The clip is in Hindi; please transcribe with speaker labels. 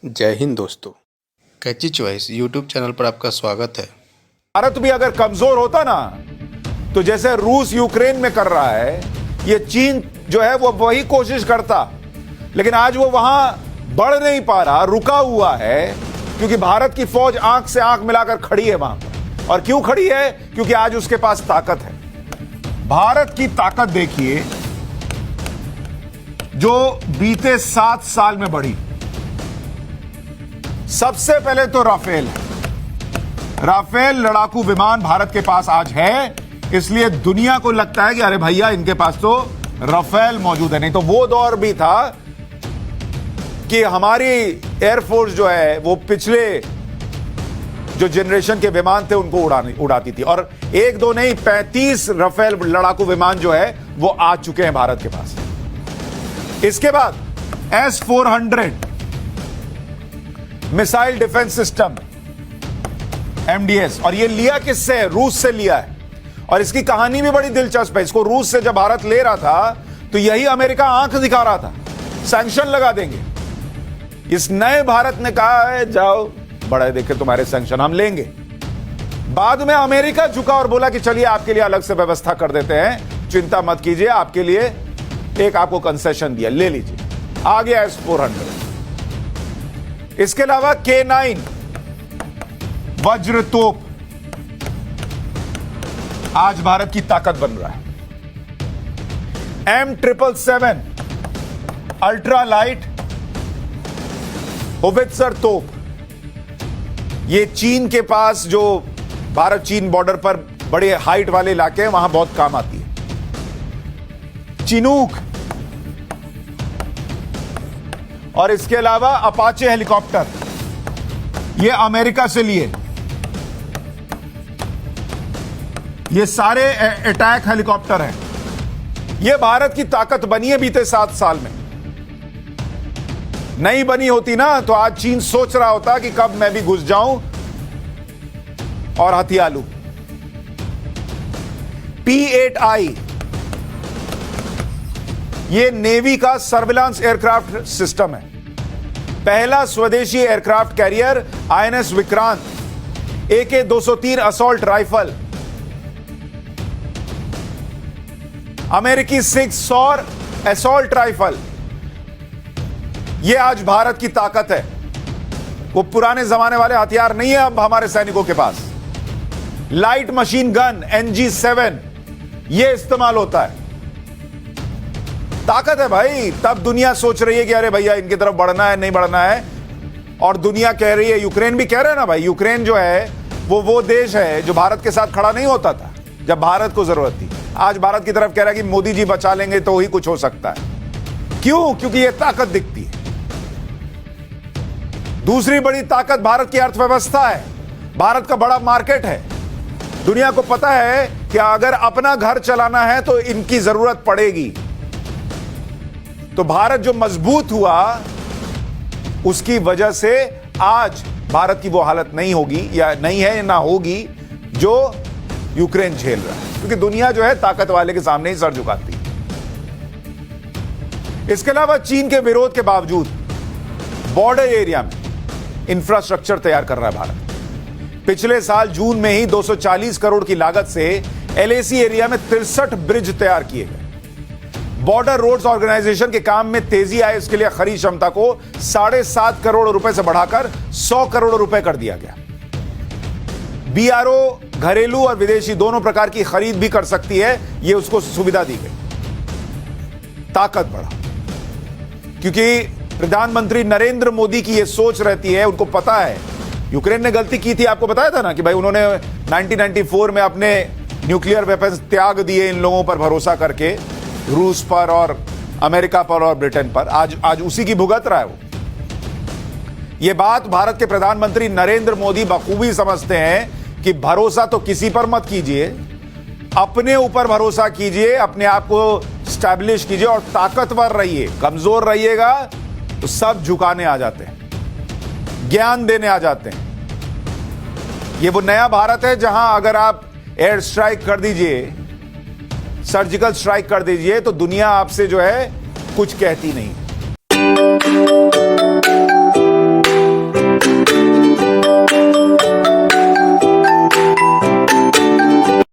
Speaker 1: जय हिंद दोस्तों, कैची चॉइस यूट्यूब चैनल पर आपका स्वागत है।
Speaker 2: भारत भी अगर कमजोर होता ना, तो जैसे रूस यूक्रेन में कर रहा है, ये चीन जो है वो वही कोशिश करता, लेकिन आज वो वहां बढ़ नहीं पा रहा, रुका हुआ है, क्योंकि भारत की फौज आंख से आंख मिलाकर खड़ी है वहां पर। और क्यों खड़ी है? क्योंकि आज उसके पास ताकत है। भारत की ताकत देखिए जो बीते 7 साल में बढ़ी। सबसे पहले तो राफेल है। राफेल लड़ाकू विमान भारत के पास आज है, इसलिए दुनिया को लगता है कि अरे भैया इनके पास तो राफेल मौजूद है। नहीं तो वो दौर भी था कि हमारी एयरफोर्स जो है वो पिछले जो जनरेशन के विमान थे उनको उड़ाती थी, और एक दो नहीं 35 राफेल लड़ाकू विमान जो है वो आ चुके हैं भारत के पास। इसके बाद S-400 missile defence system MDS, और ये लिया किससे है? रूस से लिया है। और इसकी कहानी भी बड़ी दिलचस्प है। इसको रूस से जब भारत ले रहा था तो यही अमेरिका आंख दिखा रहा था, सैंक्शन लगा देंगे। इस नए भारत ने कहा है जाओ बड़ा देखे तुम्हारे सैंक्शन हम लेंगे। बाद में अमेरिका झुका और बोला कि चलिए आपके लिए अलग से व्यवस्था कर देते हैं, चिंता मत कीजिए, आपके लिए एक आपको कंसेशन दिया, ले लीजिए। आ गया S-400। इसके अलावा K9 वज्र तोप आज भारत की ताकत बन रहा है। M777 अल्ट्रा लाइट होवित्जर तोप, ये चीन के पास जो भारत चीन बॉर्डर पर बड़े हाइट वाले इलाके हैं वहां बहुत काम आती है। चिनूक, और इसके अलावा अपाचे हेलीकॉप्टर, ये अमेरिका से लिए। ये सारे अटैक हेलीकॉप्टर हैं। ये भारत की ताकत बनी है बीते 7 साल में। नहीं बनी होती ना तो आज चीन सोच रहा होता कि कब मैं भी घुस जाऊं और हथिया लूं। P-8I ये नेवी का सर्विलांस एयरक्राफ्ट सिस्टम है। पहला स्वदेशी aircraft carrier INS Vikrant, AK-203 assault rifle, अमेरिकी 6 सौर असॉल्ट राइफल, यह आज भारत की ताकत है। वो पुराने जमाने वाले हथियार नहीं है अब हमारे सैनिकों के पास। लाइट मशीन गन NG7 यह इस्तेमाल होता है। ताकत है भाई। तब दुनिया सोच रही है कि अरे भैया इनकी तरफ बढ़ना है, नहीं बढ़ना है, और दुनिया कह रही है, यूक्रेन भी कह रहे हैं ना भाई, यूक्रेन जो है वो देश है जो भारत के साथ खड़ा नहीं होता था जब भारत को जरूरत थी। आज भारत की तरफ कह रहा है कि मोदी जी बचा लेंगे तो ही कुछ हो सकता है। क्यों? क्योंकि ये ताकत दिखती है। दूसरी बड़ी ताकत भारत की अर्थव्यवस्था है। भारत का बड़ा मार्केट है। दुनिया को पता है कि अगर अपना घर चलाना है तो इनकी जरूरत पड़ेगी। तो भारत जो मजबूत हुआ उसकी वजह से आज भारत की वो हालत नहीं होगी, या नहीं है, ना होगी जो यूक्रेन झेल रहा है, क्योंकि दुनिया जो है ताकत वाले के सामने ही सर झुकाती है। इसके अलावा चीन के विरोध के बावजूद बॉर्डर एरिया में इंफ्रास्ट्रक्चर तैयार कर रहा है भारत। पिछले साल जून में ही 240 करोड़ की लागत से LAC एरिया में 63 ब्रिज तैयार किए गए। बॉर्डर रोड्स ऑर्गेनाइजेशन के काम में तेजी आए, इसके लिए खरीद क्षमता को 7.5 करोड़ रुपए से बढ़ाकर 100 करोड़ रुपए कर दिया गया। BRO घरेलू और विदेशी दोनों प्रकार की खरीद भी कर सकती है, यह उसको सुविधा दी गई। ताकत बढ़ा, क्योंकि प्रधानमंत्री नरेंद्र मोदी की यह सोच रहती है, उनको पता है यूक्रेन ने गलती की थी। आपको बताया था ना कि भाई उन्होंने 1994 में अपने न्यूक्लियर वेपन्स त्याग दिए इन लोगों पर भरोसा करके, रूस पर और अमेरिका पर और ब्रिटेन पर। आज उसी की भुगत रहा है वो। ये बात भारत के प्रधानमंत्री नरेंद्र मोदी बखूबी समझते हैं कि भरोसा तो किसी पर मत कीजिए, अपने ऊपर भरोसा कीजिए, अपने आप को स्टैब्लिश कीजिए और ताकतवर रहिए। कमजोर रहिएगा तो सब झुकाने आ जाते हैं, ज्ञान देने आ जाते हैं। ये वो नया भारत है जहां अगर आप एयर स्ट्राइक कर दीजिए, सर्जिकल स्ट्राइक कर दीजिए, तो दुनिया आपसे जो है कुछ कहती नहीं।